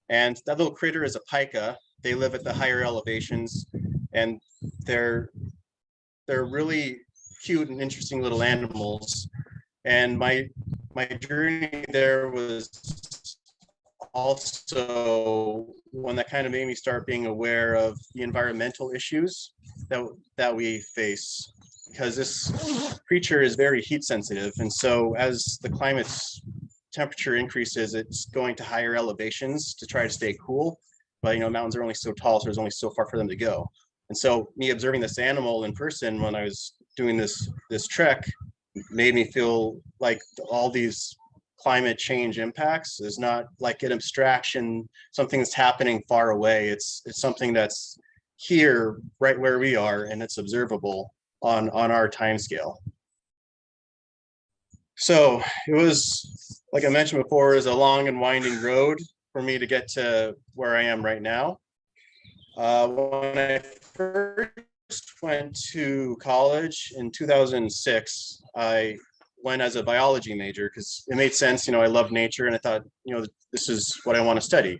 And that little critter is a pika. They live at the higher elevations, and they're really cute and interesting little animals. And my journey there was also one that kind of made me start being aware of the environmental issues that we face, because this creature is very heat sensitive, and so as the climate's temperature increases, it's going to higher elevations to try to stay cool. But mountains are only so tall, so there's only so far for them to go. And so me observing this animal in person when I was doing this trek made me feel like all these climate change impacts is not like an abstraction, something that's happening far away. It's something that's here, right where we are, and it's observable on our time scale. So it was, like I mentioned before, it was a long and winding road for me to get to where I am right now. When I first went to college in 2006, I went as a biology major because it made sense. I love nature, and I thought, this is what I want to study.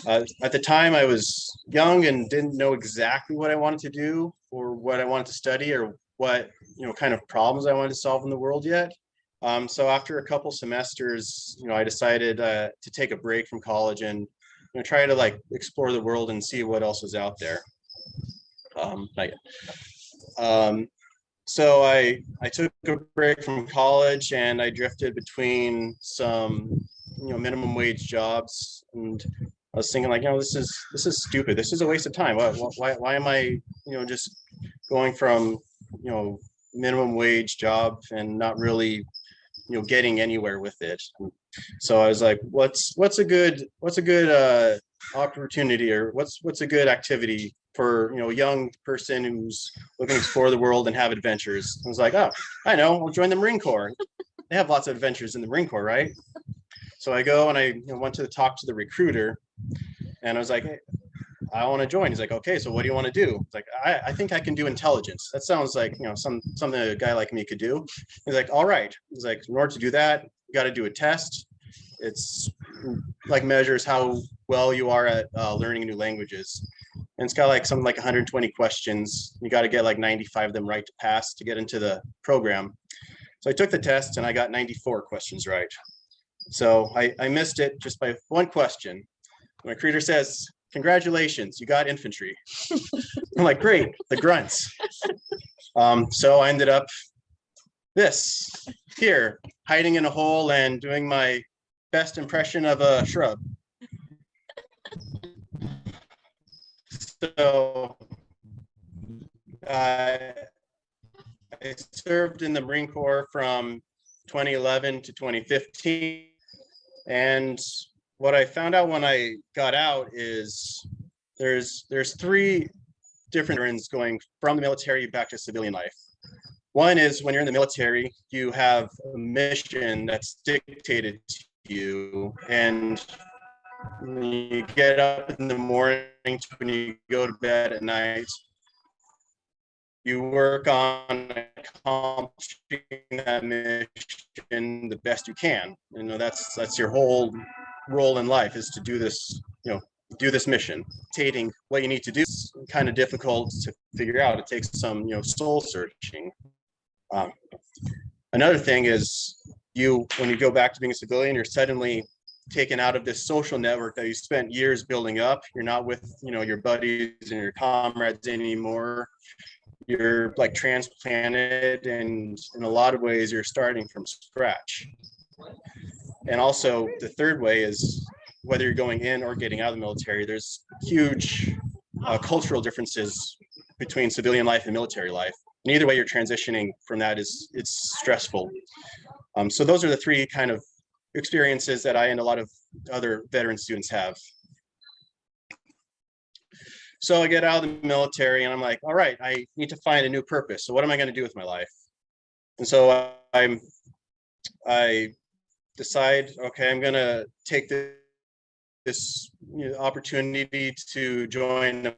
At the time, I was young and didn't know exactly what I wanted to do or what I wanted to study or what kind of problems I wanted to solve in the world yet. So after a couple semesters, I decided to take a break from college and try to explore the world and see what else was out there. So I took a break from college and I drifted between some minimum wage jobs, and I was thinking this is stupid. This is a waste of time. Why am I just going from minimum wage job and not really getting anywhere with it? So I was like, what's a good opportunity, or what's a good activity for a young person who's looking to explore the world and have adventures? I was like, oh, I know, I'll join the Marine Corps. They have lots of adventures in the Marine Corps, right? So I go and I went to talk to the recruiter, and I was like, hey, I want to join. He's like, okay, so what do you want to do? It's like, I think I can do intelligence. That sounds like something a guy like me could do. He's like, all right. He's like, in order to do that, you got to do a test. It's measures how well you are at learning new languages, and it's got something like 120 questions. You got to get 95 of them right to pass to get into the program. So I took the test and I got 94 questions right. So I missed it just by one question. My recruiter says, congratulations, you got infantry. I'm like, great, the grunts. So I ended up here, hiding in a hole and doing my best impression of a shrub. So I served in the Marine Corps from 2011 to 2015. And what I found out when I got out is there's three different trends going from the military back to civilian life. One is when you're in the military, you have a mission that's dictated to you, and you get up in the morning when you go to bed at night. You work on accomplishing that mission the best you can. That's your whole role in life, is to do this, do this mission. Dictating what you need to do is kind of difficult to figure out. It takes some, soul searching. Another thing is when you go back to being a civilian, you're suddenly taken out of this social network that you spent years building up. You're not with, your buddies and your comrades anymore. You're transplanted, and in a lot of ways you're starting from scratch. And also the third way is whether you're going in or getting out of the military, there's huge cultural differences between civilian life and military life. And either way you're transitioning from that, it's stressful. So those are the three kind of experiences that I and a lot of other veteran students have. So I get out of the military and I'm like, all right, I need to find a new purpose. So what am I going to do with my life? And so I decide, okay, I'm going to take this opportunity to join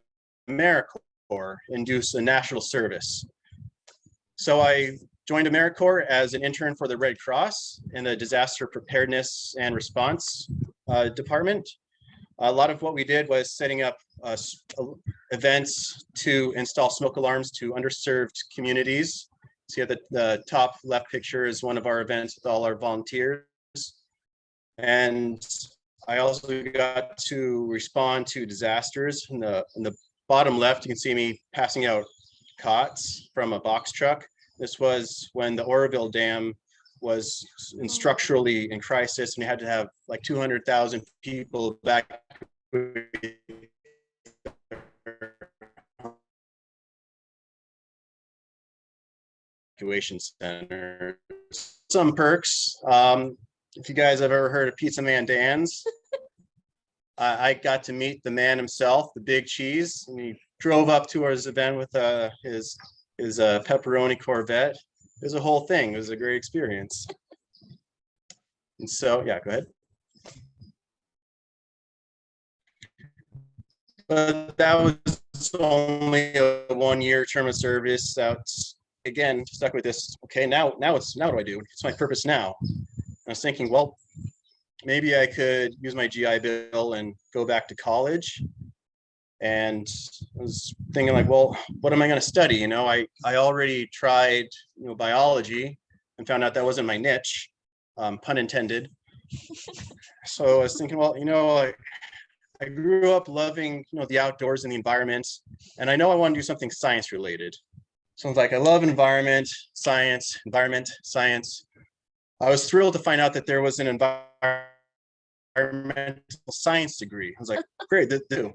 AmeriCorps and do some national service. So I joined AmeriCorps as an intern for the Red Cross in the Disaster Preparedness and Response Department. A lot of what we did was setting up events to install smoke alarms to underserved communities. See at the top left picture is one of our events with all our volunteers. And I also got to respond to disasters. In the bottom left, you can see me passing out cots from a box truck. This was when the Oroville Dam was structurally in crisis, and we had to have like 200,000 people back evacuation center. Some perks. If you guys have ever heard of Pizza Man Dan's, I got to meet the man himself, the Big Cheese, and he drove up to his event with his pepperoni Corvette. It was a whole thing. It was a great experience. And so, yeah, go ahead. But that was only a 1-year term of service. That's again stuck with this. Okay, now what do I do? It's my purpose now. I was thinking, well, maybe I could use my GI Bill and go back to college. And I was thinking like, well, what am I going to study? You know, I already tried, biology and found out that wasn't my niche, pun intended. So I was thinking, well, I grew up loving, the outdoors and the environment, and I know I want to do something science related. So I was like, I love environment, science. I was thrilled to find out that there was an environmental science degree. I was like, great, this do.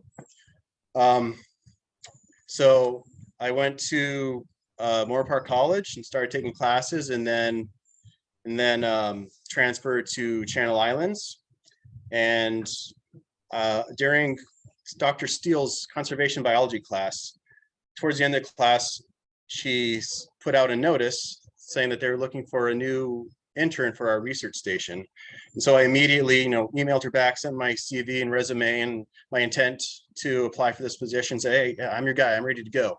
So I went to Moore Park College and started taking classes, and then transferred to Channel Islands. And during Dr. Steele's conservation biology class, towards the end of the class, she put out a notice saying that they were looking for a new intern for our research station. And so I immediately, emailed her back, sent my CV and resume and my intent to apply for this position, say, hey, I'm your guy, I'm ready to go.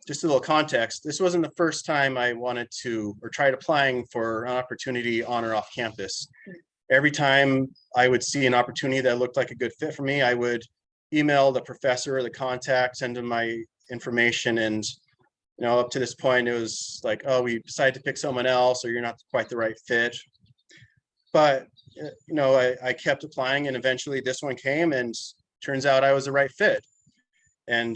Just a little context, this wasn't the first time I wanted to or tried applying for an opportunity on or off campus. Every time I would see an opportunity that looked like a good fit for me, I would email the professor or the contact, send them my information, and up to this point, it was like, oh, we decided to pick someone else, or you're not quite the right fit. But, I kept applying, and eventually this one came, and turns out I was the right fit. And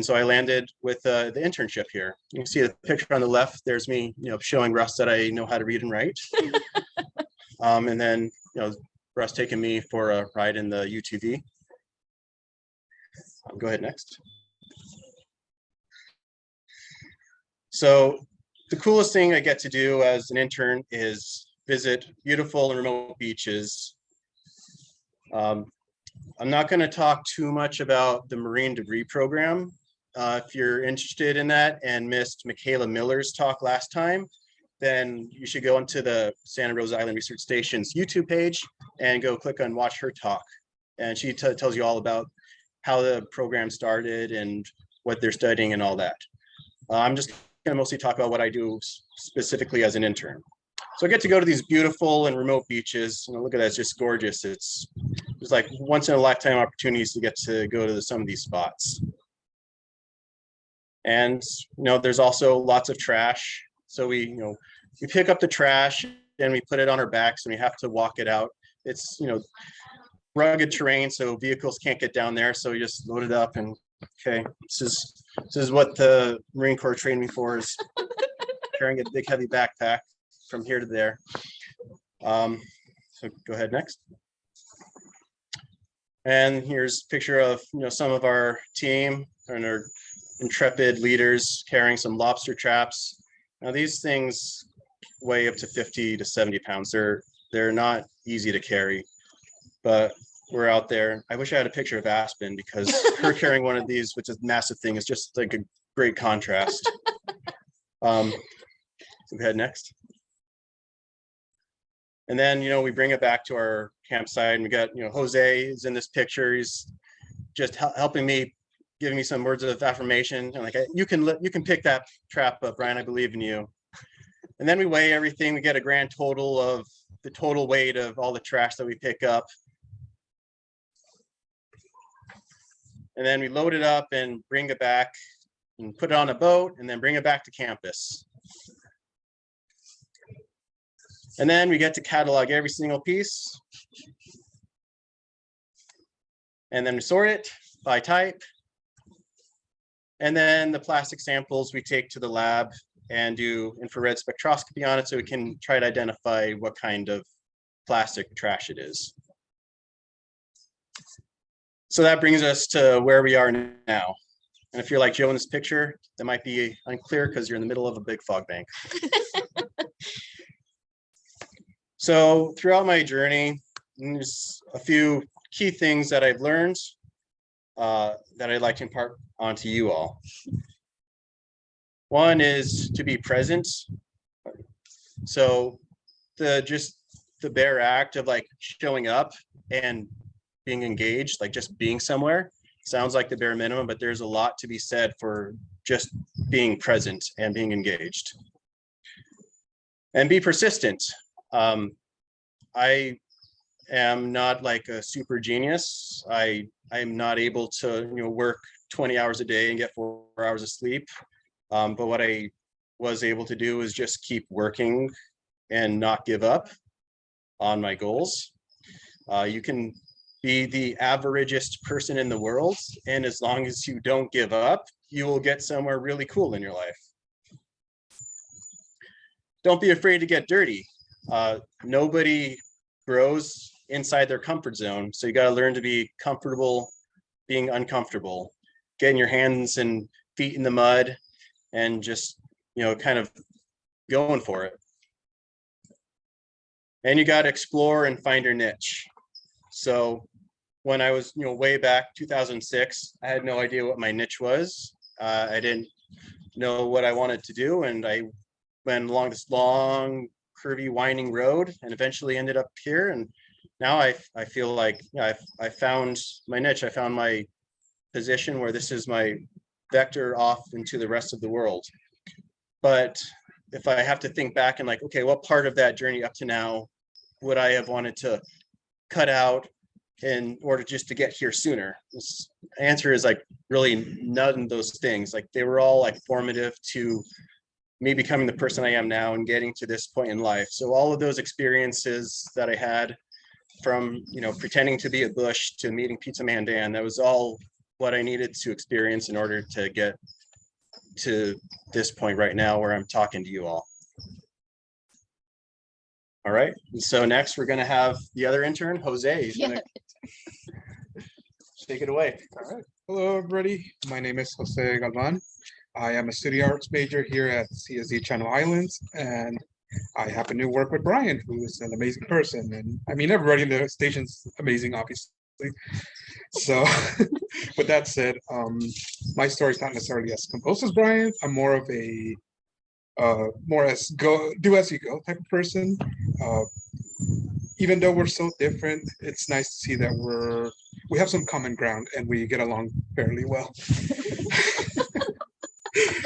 so I landed with the internship here. You can see the picture on the left. There's me, showing Russ that I know how to read and write. And then, Russ taking me for a ride in the UTV. Go ahead next. So the coolest thing I get to do as an intern is visit beautiful and remote beaches. I'm not going to talk too much about the marine debris program. If you're interested in that and missed Michaela Miller's talk last time, then you should go into the Santa Rosa Island Research Station's YouTube page and go click on watch her talk. And she tells you all about how the program started and what they're studying and all that. I'm just going to mostly talk about what I do specifically as an intern. So I get to go to these beautiful and remote beaches. Look at that, it's just gorgeous. It's like once in a lifetime opportunities to get to go to some of these spots. And there's also lots of trash. So we pick up the trash and we put it on our backs and we have to walk it out. It's rugged terrain, so vehicles can't get down there. So we just load it up and okay, this is what the Marine Corps trained me for, is carrying a big heavy backpack from here to there. So go ahead next. And here's a picture of some of our team and our intrepid leaders carrying some lobster traps. Now these things weigh up to 50 to 70 pounds. They're not easy to carry, but we're out there. I wish I had a picture of Aspen, because her carrying one of these, which is a massive thing, is just like a great contrast. So go ahead next. And then, we bring it back to our campsite, and we got, Jose is in this picture. He's just helping me, giving me some words of affirmation. And like, you can pick that trap up, Brian, I believe in you. And then we weigh everything. We get a grand total of the total weight of all the trash that we pick up. And then we load it up and bring it back and put it on a boat and then bring it back to campus. And then we get to catalog every single piece. And then we sort it by type. And then the plastic samples we take to the lab and do infrared spectroscopy on it so we can try to identify what kind of plastic trash it is. So that brings us to where we are now. And if you're like Joe in this picture, that might be unclear because you're in the middle of a big fog bank. So throughout my journey, there's a few key things that I've learned that I'd like to impart onto you all. One is to be present. So just the bare act of like showing up and being engaged, like just being somewhere, sounds like the bare minimum, but there's a lot to be said for just being present and being engaged. And be persistent. I am not like a super genius. I'm not able to work 20 hours a day and get 4 hours of sleep. But what I was able to do is just keep working and not give up on my goals. You can be the averagest person in the world, and as long as you don't give up, you will get somewhere really cool in your life. Don't be afraid to get dirty. Nobody grows inside their comfort zone, so you got to learn to be comfortable being uncomfortable, getting your hands and feet in the mud and just kind of going for it. And you got to explore and find your niche. So when I was way back 2006, I had no idea what my niche was. I didn't know what I wanted to do, and I went along this long curvy winding road and eventually ended up here. And now I feel like I found my niche. I found my position where this is my vector off into the rest of the world. But if I have to think back and like, okay, what part of that journey up to now would I have wanted to cut out in order just to get here sooner? This answer is like really none of those things. Like they were all like formative to me becoming the person I am now and getting to this point in life. So all of those experiences that I had, from pretending to be a bush to meeting Pizza Man Dan, that was all what I needed to experience in order to get to this point right now where I'm talking to you all. All right, and so next we're going to have the other intern, Jose. He's going to take it away. All right. Hello, everybody. My name is Jose Galvan. I am a city arts major here at CSD Channel Islands, and I happen to work with Brian, who is an amazing person. And I mean, everybody in the station's amazing, obviously. So with that said, my story is not necessarily as composed as Brian. I'm more of a do as you go type of person. Even though we're so different, it's nice to see that we have some common ground and we get along fairly well.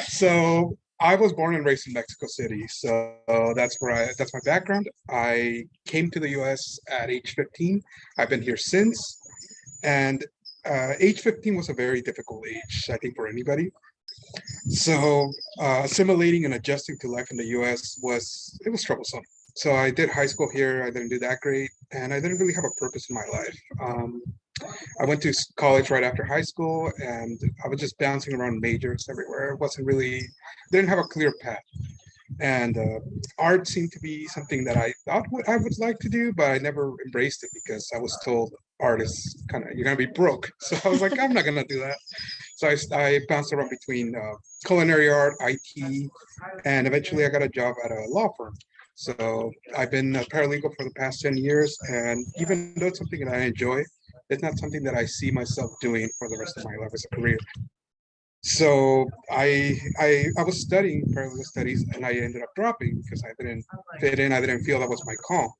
So I was born and raised in Mexico City, so that's my background. I came to the U.S. at age 15. I've been here since, and age 15 was a very difficult age, I think, for anybody. So assimilating and adjusting to life in the U.S. was troublesome. So I did high school here. I didn't do that great, and I didn't really have a purpose in my life. I went to college right after high school, and I was just bouncing around majors everywhere. Didn't have a clear path. And art seemed to be something that I thought I would like to do, but I never embraced it because I was told art is you're gonna be broke. So I was like, I'm not gonna do that. So I bounced around between culinary art, IT, and eventually I got a job at a law firm. So I've been a paralegal for the past 10 years, and even though it's something that I enjoy, it's not something that I see myself doing for the rest of my life as a career. So I was studying paralegal studies, and I ended up dropping because I didn't fit in. I didn't feel that was my call.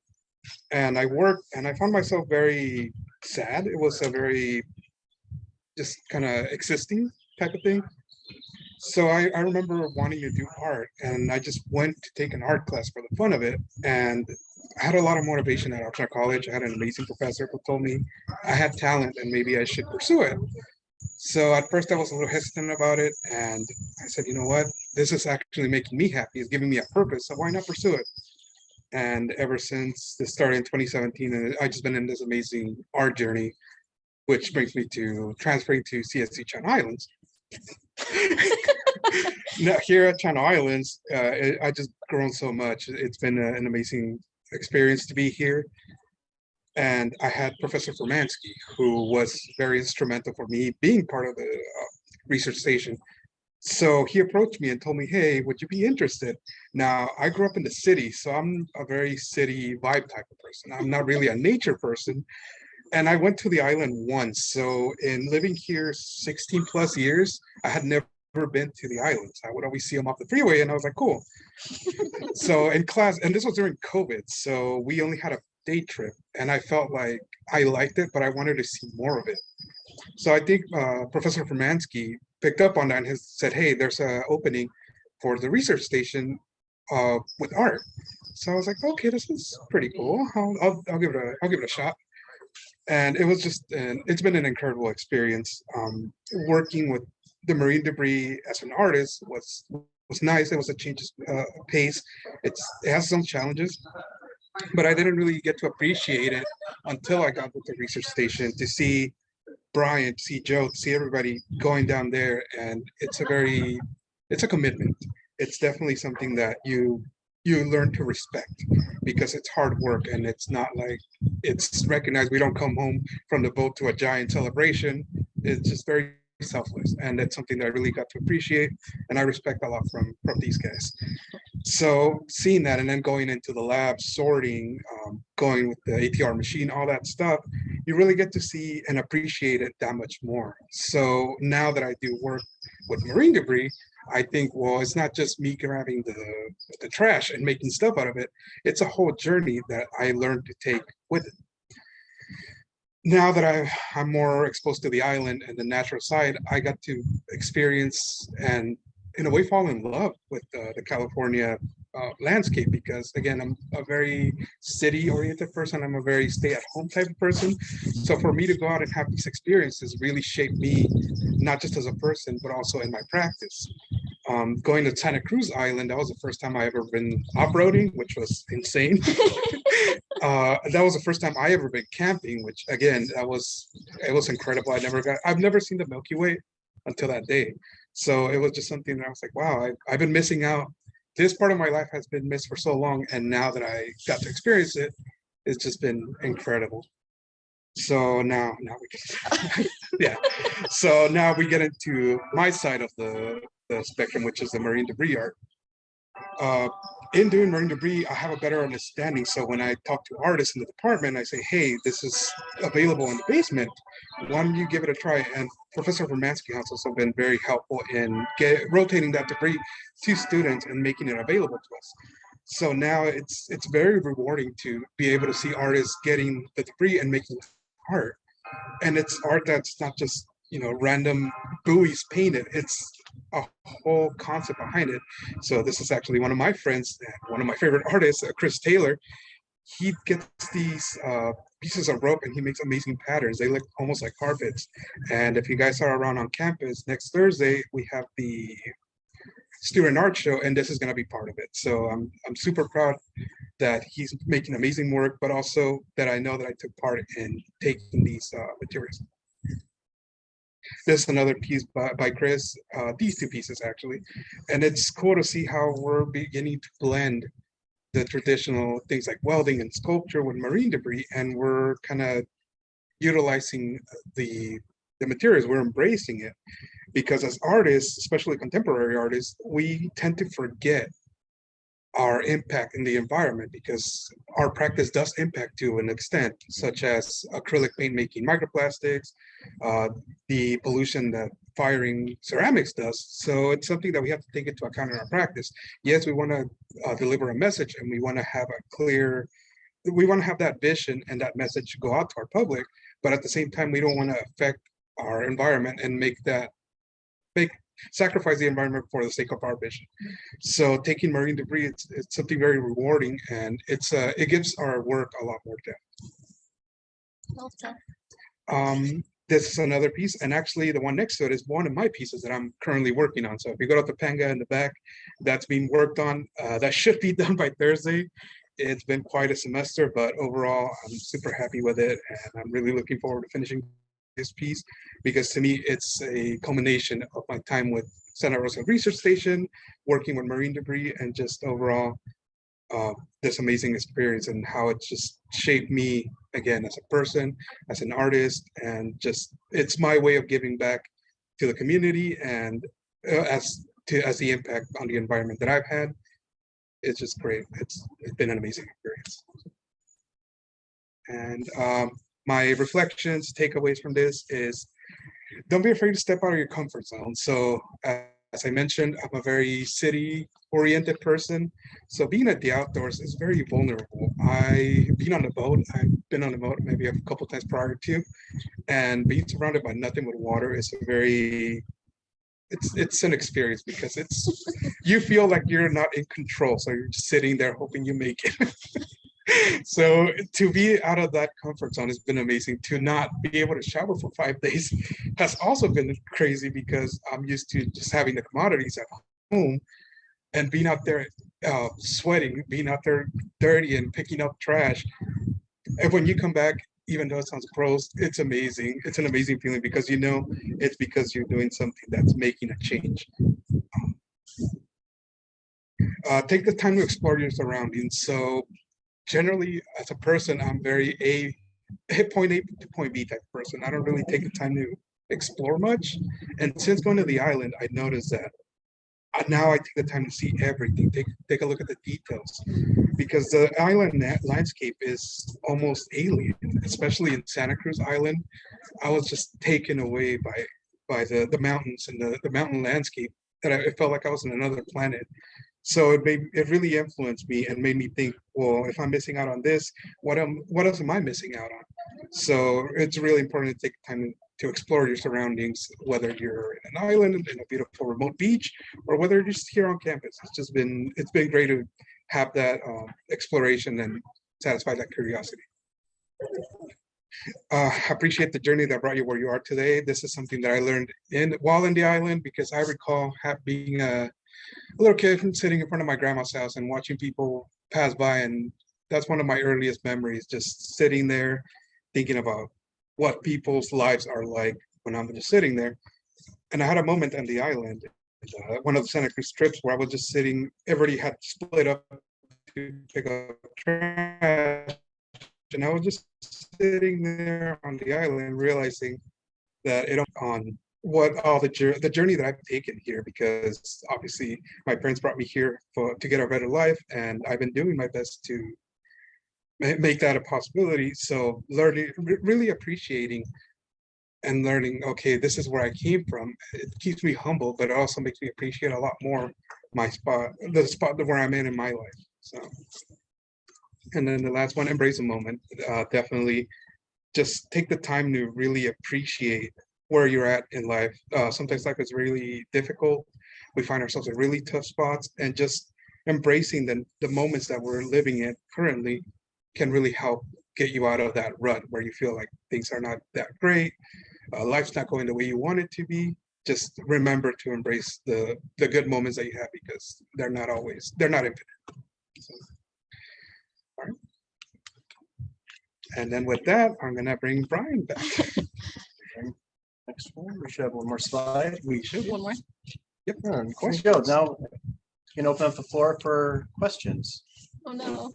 And I worked, and I found myself very sad. It was a very just kind of existing type of thing. So I remember wanting to do art, and I just went to take an art class for the fun of it. And I had a lot of motivation at Oxnard College. I had an amazing professor who told me I had talent and maybe I should pursue it. So at first I was a little hesitant about it, and I said, you know what, this is actually making me happy. It's giving me a purpose, so why not pursue it? And ever since this started in 2017, and I've just been in this amazing art journey, which brings me to transferring to CSC Channel Islands. Now, here at Channel Islands, I just grown so much. It's been an amazing experience to be here. And I had Professor Formansky, who was very instrumental for me being part of the research station. So he approached me and told me, hey, would you be interested? Now, I grew up in the city, so I'm a very city vibe type of person. I'm not really a nature person. And I went to the island once. So in living here 16 plus years, I had never been to the islands. I would always see them off the freeway, and I was like, cool. So in class, and this was during COVID, so we only had a day trip, and I felt like I liked it, but I wanted to see more of it. So I think Professor Formansky picked up on that and has said, hey, there's an opening for the research station with art. So I was like, okay, this is pretty cool. I'll give it a shot. And it was just it's been an incredible experience. Working with the marine debris as an artist was nice. It was a change of pace. It has some challenges, but I didn't really get to appreciate it until I got with the research station to see Brian, to see Joe, to see everybody going down there. And it's a commitment. It's definitely something that you learn to respect, because it's hard work, and it's not like it's recognized. We don't come home from the boat to a giant celebration. It's just very selfless, and that's something that I really got to appreciate, and I respect a lot from these guys. So seeing that, and then going into the lab, sorting, going with the ATR machine, all that stuff, you really get to see and appreciate it that much more. So now that I do work with marine debris, I think, well, it's not just me grabbing the trash and making stuff out of it. It's a whole journey that I learned to take with it. Now that I'm more exposed to the island and the natural side, I got to experience and in a way fall in love with the California landscape, because again, I'm a very city oriented person. I'm a very stay at home type of person. So for me to go out and have these experiences really shaped me, not just as a person, but also in my practice. Going to Santa Cruz Island, that was the first time I ever been off-roading, which was insane. That was the first time I ever been camping, which again, it was incredible. I've never seen the Milky Way until that day. So it was just something that I was like, wow, I've been missing out. This part of my life has been missed for so long, and now that I got to experience it, it's just been incredible. So now we get, yeah. So now we get into my side of the spectrum, which is the marine debris art. In doing marine debris, I have a better understanding. So when I talk to artists in the department, I say, hey, this is available in the basement. Why don't you give it a try? And Professor Romansky has also been very helpful in rotating that debris to students and making it available to us. So now it's very rewarding to be able to see artists getting the debris and making art. And it's art that's not just, random buoys painted. It's a whole concept behind it. So this is actually one of my friends, one of my favorite artists, Chris Taylor. He gets these pieces of rope and he makes amazing patterns. They look almost like carpets. And if you guys are around on campus next Thursday, we have the student art show, and this is going to be part of it. So I'm super proud that he's making amazing work, but also that I know that I took part in taking these materials. This is another piece by Chris, these two pieces actually. And it's cool to see how we're beginning to blend the traditional things like welding and sculpture with marine debris, and we're kind of utilizing the materials, we're embracing it. Because as artists, especially contemporary artists, we tend to forget our impact in the environment, because our practice does impact to an extent, such as acrylic paint making microplastics, the pollution that firing ceramics does. So it's something that we have to take into account in our practice. Yes, we want to deliver a message, and we want to have that vision and that message go out to our public, but at the same time, we don't want to affect our environment and sacrifice the environment for the sake of our vision. So taking marine debris, it's something very rewarding, and it gives our work a lot more depth. this is another piece, and actually the one next to it is one of my pieces that I'm currently working on. So if you go to the Panga in the back, that's being worked on. That should be done by Thursday. It's been quite a semester, but overall, I'm super happy with it, and I'm really looking forward to finishing this piece, because to me, it's a culmination of my time with Santa Rosa Research Station, working with marine debris, and just overall this amazing experience, and how it just shaped me again as a person, as an artist, and just it's my way of giving back to the community, and as the impact on the environment that I've had. It's just great. It's been an amazing experience. And my reflections, takeaways from this is, don't be afraid to step out of your comfort zone. So as I mentioned, I'm a very city-oriented person. So being at the outdoors is very vulnerable. I've been on the boat maybe a couple times prior to, and being surrounded by nothing but water is a very, it's an experience, because it's you feel like you're not in control, so you're just sitting there hoping you make it. So to be out of that comfort zone has been amazing. To not be able to shower for 5 days has also been crazy, because I'm used to just having the commodities at home, and being out there sweating, being out there dirty and picking up trash. And when you come back, even though it sounds gross, it's amazing. It's an amazing feeling, because you know it's because you're doing something that's making a change. Take the time to explore your surroundings. So generally, as a person, I'm very point A to point B type person. I don't really take the time to explore much. And since going to the island, I noticed that now I take the time to see everything, take a look at the details, because the island landscape is almost alien, especially in Santa Cruz Island. I was just taken away by the mountains and the mountain landscape, that it felt like I was on another planet. So it really influenced me and made me think, well, if I'm missing out on this, what else am I missing out on? So it's really important to take time to explore your surroundings, whether you're in an island, in a beautiful remote beach, or whether you're just here on campus. It's been great to have that exploration and satisfy that curiosity. Appreciate the journey that brought you where you are today. This is something that I learned while in the island, because I recall being a little kid sitting in front of my grandma's house and watching people pass by, and that's one of my earliest memories, just sitting there thinking about what people's lives are like when I'm just sitting there. And I had a moment on the island, one of the Santa Cruz trips, where I was just sitting, everybody had split up to pick up trash, and I was just sitting there on the island realizing that on what all the journey that I've taken here, because obviously my parents brought me here to get a better life, and I've been doing my best to make that a possibility. So learning, really appreciating and learning, okay, this is where I came from. It keeps me humble, but it also makes me appreciate a lot more the spot where I'm in my life. So, and then the last one, embrace a moment. Definitely just take the time to really appreciate where you're at in life. Sometimes life is really difficult. We find ourselves in really tough spots, and just embracing the moments that we're living in currently can really help get you out of that rut where you feel like things are not that great. Life's not going the way you want it to be. Just remember to embrace the good moments that you have, because they're not infinite. So, all right. And then with that, I'm gonna bring Brian back. Next one, we should have one more slide. We should. One more. Yep. There you go. Now you can open up the floor for questions. Oh no.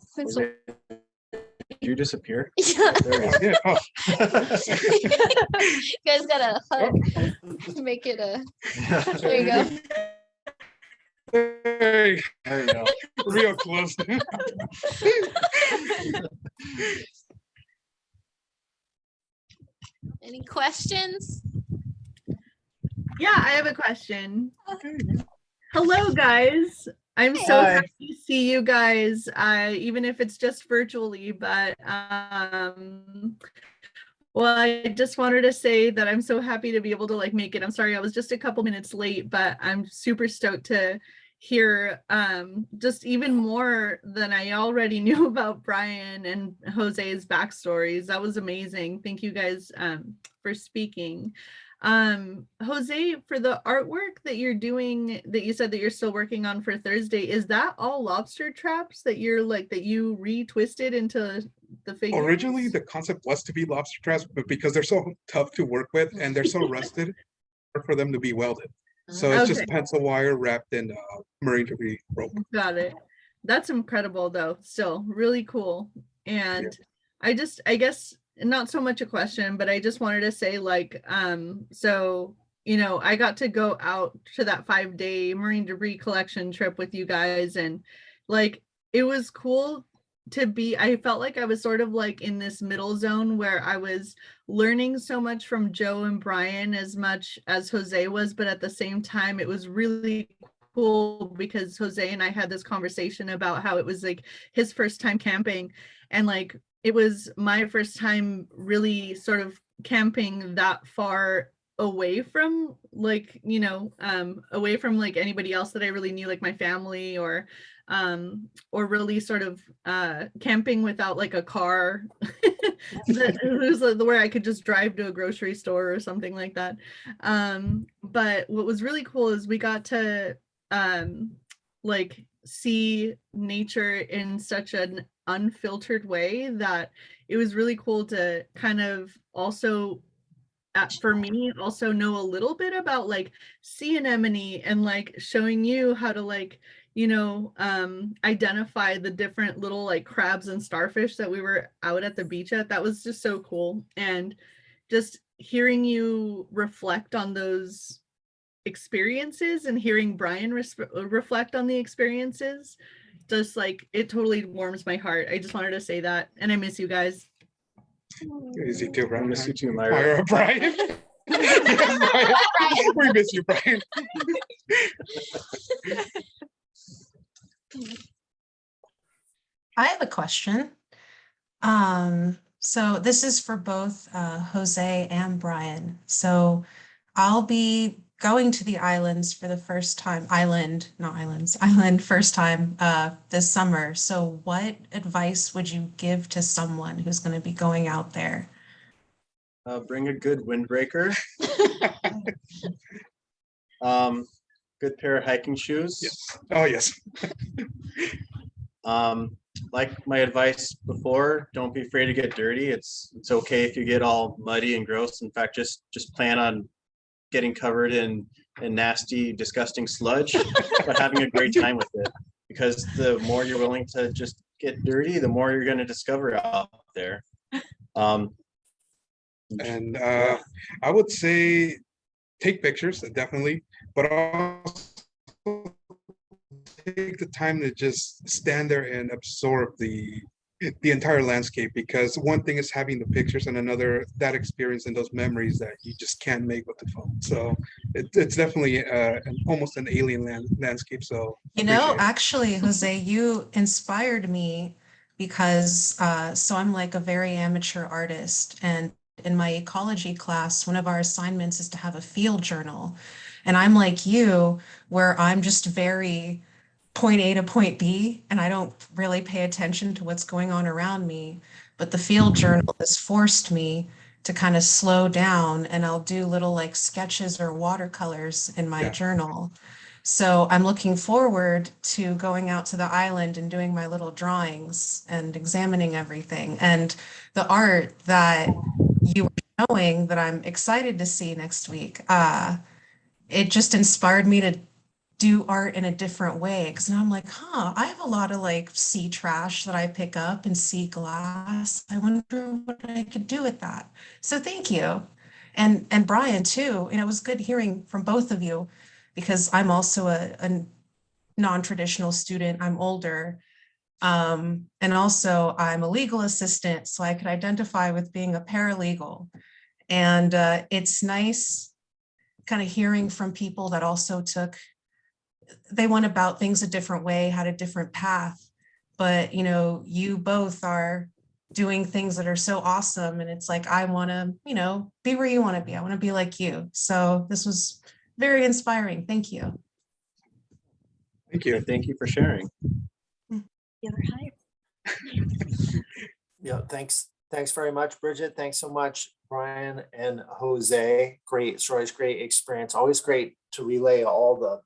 Did you disappear? Yeah. There it is. Yeah. Oh, You guys gotta hug to make it a. There you go. hey, There you go. real close. Any questions? Yeah, I have a question. Hello, guys. I'm so Hi. happy to see you guys, even if it's just virtually. But well, I just wanted to say that I'm so happy to be able to make it. I'm sorry I was just a couple minutes late, but I'm super stoked to hear just even more than I already knew about Brian and Jose's backstories. That was amazing. Thank you guys for speaking. Jose, for the artwork that you're doing, that you said that you're still working on for Thursday, is that all lobster traps that you're like, that you retwisted into the figures? Originally, the concept was to be lobster traps, but because they're so tough to work with and they're so rusted, for them to be welded. So it's just Okay. pencil wire wrapped in marine debris rope. Got it. That's incredible though. Still really cool. And I guess not so much a question, but I just wanted to say like, so, you know, I got to go out to that 5-day marine debris collection trip with you guys, and like, it was cool to be, I felt like I was sort of like in this middle zone where I was learning so much from Joe and Brian as much as Jose was, but at the same time, it was really cool because Jose and I had this conversation about how it was like his first time camping, and like it was my first time really sort of camping that far away from like, you know, away from like anybody else that I really knew, like my family, or really sort of camping without like a car that it was like where I could just drive to a grocery store or something like that. But what was really cool is we got to like see nature in such an unfiltered way that it was really cool to kind of also for me also know a little bit about like sea anemone, and like showing you how to like, you know, identify the different little like crabs and starfish that we were out at the beach at. That was just so cool. And just hearing you reflect on those experiences and hearing Brian reflect on the experiences, just like it totally warms my heart. I just wanted to say that, and I miss you guys. Easy too, I Brian. miss you too, Myra. Myra, Brian. Yes, Brian. We miss you, Brian. I have a question. So this is for both Jose and Brian. So I'll be going to the islands for the first time, island first time this summer. So what advice would you give to someone who's going to be going out there? Bring a good windbreaker. Good pair of hiking shoes. Yes. Oh, yes. Like my advice before, don't be afraid to get dirty. It's okay if you get all muddy and gross. In fact, just plan on getting covered in nasty, disgusting sludge, but having a great time with it. Because the more you're willing to just get dirty, the more you're going to discover out there. And I would say take pictures, definitely, but also take the time to just stand there and absorb the entire landscape, because one thing is having the pictures and another that experience and those memories that you just can't make with the phone. So it's definitely almost an alien landscape. So You know, actually, Jose, you inspired me because so I'm like a very amateur artist, and in my ecology class, one of our assignments is to have a field journal. And I'm like you, where I'm just very point A to point B, and I don't really pay attention to what's going on around me. But the field journal has forced me to kind of slow down, and I'll do little like sketches or watercolors in my journal. So I'm looking forward to going out to the island and doing my little drawings and examining everything. And the art that you were showing that I'm excited to see next week, it just inspired me to do art in a different way. Because now I'm like, I have a lot of like sea trash that I pick up and sea glass. I wonder what I could do with that. So thank you. And Brian too. And it was good hearing from both of you, because I'm also a non-traditional student. I'm older. And also I'm a legal assistant, so I could identify with being a paralegal. And it's nice kind of hearing from people that also they went about things a different way, had a different path. But, you know, you both are doing things that are so awesome. And it's like, I want to, you know, be where you want to be. I want to be like you. So this was very inspiring. Thank you. Thank you. Thank you for sharing. You were hired. Yeah, thanks. Thanks very much, Bridget. Thanks so much, Brian and Jose. Great stories, great experience. Always great to relay all the,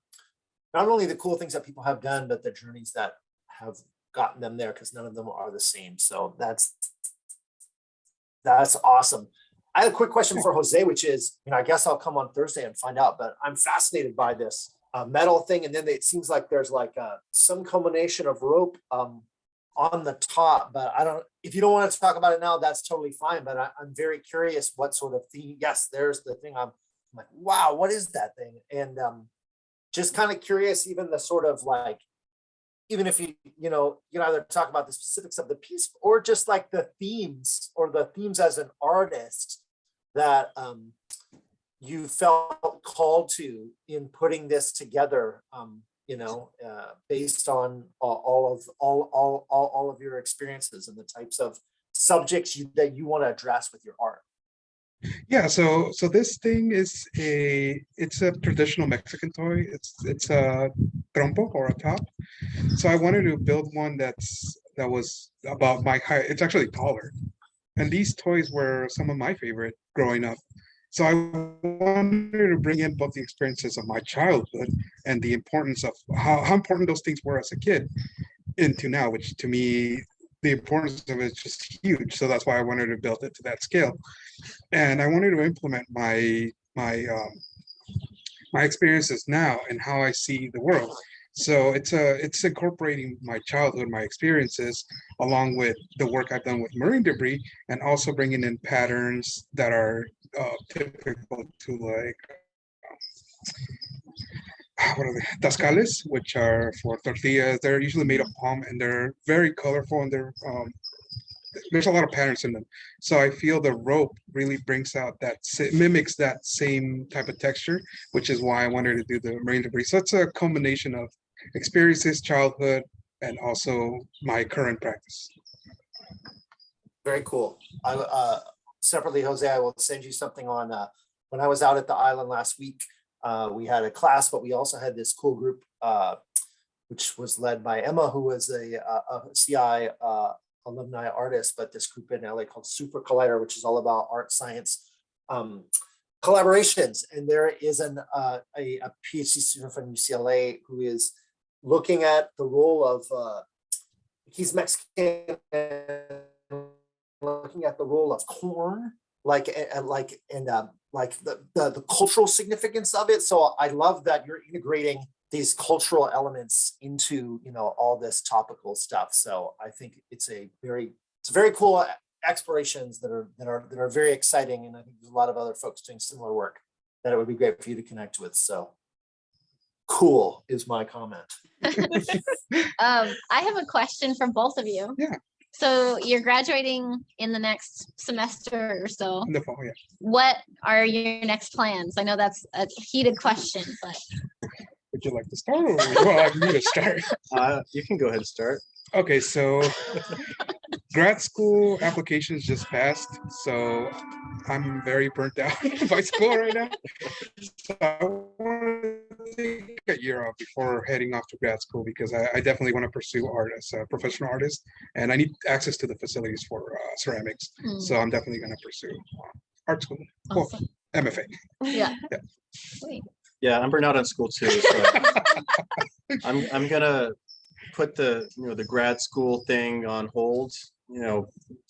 not only the cool things that people have done, but the journeys that have gotten them there, because none of them are the same. So that's awesome. I have a quick question for Jose, which is, I guess I'll come on Thursday and find out, but I'm fascinated by this metal thing. And then it seems like there's like some combination of rope on the top, but I don't, if you don't want to talk about it now, that's totally fine. But I'm very curious what sort of thing. Yes, there's the thing. I'm like, wow, what is that thing? And just kind of curious, even the sort of like, even if you can either talk about the specifics of the piece or just like the themes as an artist that you felt called to in putting this together, based on all of your experiences and the types of subjects that you want to address with your art. Yeah, so this thing is it's a traditional Mexican toy. It's a trompo or a top. So I wanted to build one that was about my height. It's actually taller. And these toys were some of my favorite growing up. So I wanted to bring in both the experiences of my childhood and the importance of how important those things were as a kid into now, which to me, the importance of it is just huge. So that's why I wanted to build it to that scale. And I wanted to implement my experiences now and how I see the world. So it's incorporating my childhood, my experiences, along with the work I've done with marine debris, and also bringing in patterns that are typical to like what are they? Tascales, which are for tortillas. They're usually made of palm, and they're very colorful, and there's a lot of patterns in them. So I feel the rope really brings out mimics that same type of texture, which is why I wanted to do the marine debris. So it's a combination of experiences, childhood, and also my current practice. Very cool. Separately, Jose, I will send you something on when I was out at the island last week. We had a class, but we also had this cool group, which was led by Emma, who was a CI alumni artist, but this group in LA called Super Collider, which is all about art science collaborations. And there is a PhD student from UCLA who is looking at the role of, he's Mexican, looking at the role of corn, the cultural significance of it. So I love that you're integrating these cultural elements into all this topical stuff. So I think it's very cool explorations that are very exciting, and I think there's a lot of other folks doing similar work that it would be great for you to connect with. So cool is my comment. I have a question for both of you. Yeah. So you're graduating in the next semester or so. In the fall, yeah. What are your next plans? I know that's a heated question, but Would you like to start, or would you like me to start? You can go ahead and start. Okay, so grad school applications just passed, so I'm very burnt out by school right now. So I want to take a year off before heading off to grad school, because I definitely want to pursue art as a professional artist, and I need access to the facilities for ceramics. So I'm definitely going to pursue art school. awesome. Well, MFA. Yeah. Yeah. Sweet. Yeah, I'm burnt out on school too. So I'm gonna put the grad school thing on hold.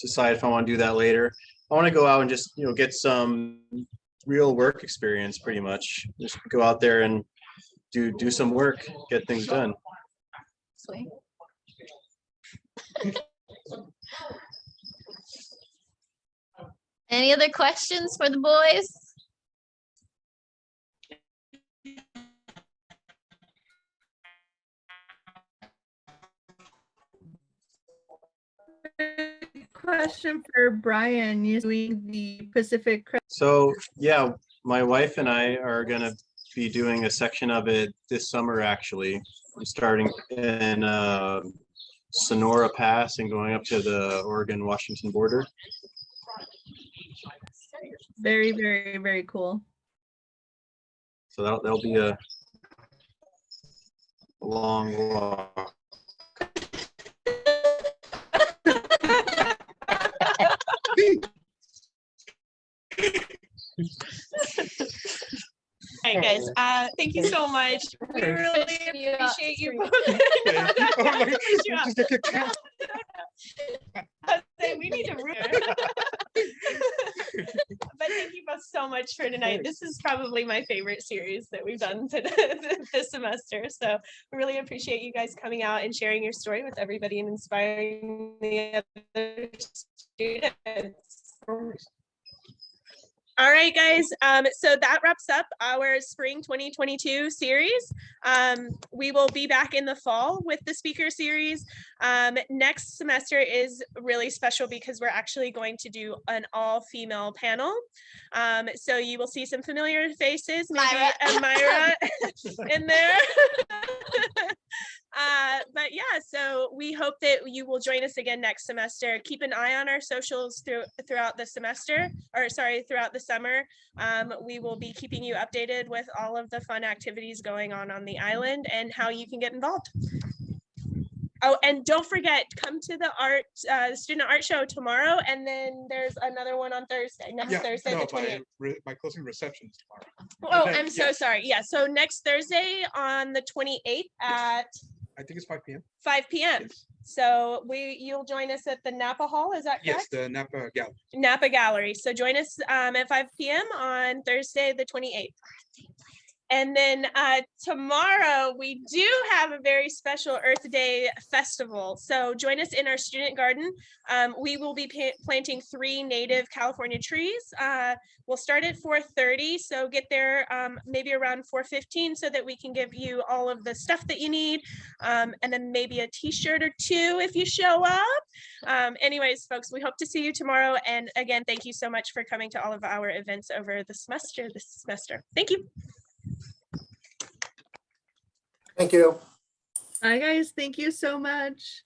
Decide if I want to do that later. I want to go out and just get some real work experience. Pretty much, just go out there and do some work, get things done. Sweet. Any other questions for the boys? Question for Brian, you doing the Pacific Crest? So yeah, my wife and I are gonna be doing a section of it this summer. Actually, I'm starting in Sonora Pass and going up to the Oregon-Washington border. Very, very, very cool. So that'll be a long walk. All right, guys. Thank you so much. We really appreciate you both. Push you out. Just get kicked out. We need to root. But thank you both so much for tonight. This is probably my favorite series that we've done this semester. So we really appreciate you guys coming out and sharing your story with everybody and inspiring the other students. All right, guys. So that wraps up our spring 2022 series. We will be back in the fall with the speaker series. Next semester is really special because we're actually going to do an all-female panel. So you will see some familiar faces, maybe a Myra in there. But yeah, so we hope that you will join us again next semester. Keep an eye on our socials throughout the semester, or sorry, throughout the summer. We will be keeping you updated with all of the fun activities going on the island and how you can get involved. Oh, and don't forget, come to the student art show tomorrow, and then there's another one on Thursday, next Thursday, the 28th. My closing reception is tomorrow. Oh, I'm so sorry. Yeah, so next Thursday on the 28th at I think it's 5 p.m. 5 p.m. Yes. So you'll join us at the Napa Hall, is that correct? Yes, the Napa Gallery. Napa Gallery. So join us at 5 p.m. on Thursday, the 28th. And then tomorrow we do have a very special Earth Day festival. So join us in our student garden. We will be planting 3 native California trees. We'll start at 4:30. So get there maybe around 4:15 so that we can give you all of the stuff that you need. And then maybe a t-shirt or 2 if you show up. Anyways, folks, we hope to see you tomorrow. And again, thank you so much for coming to all of our events over the semester this semester. Thank you. Thank you. Bye, guys. Thank you so much.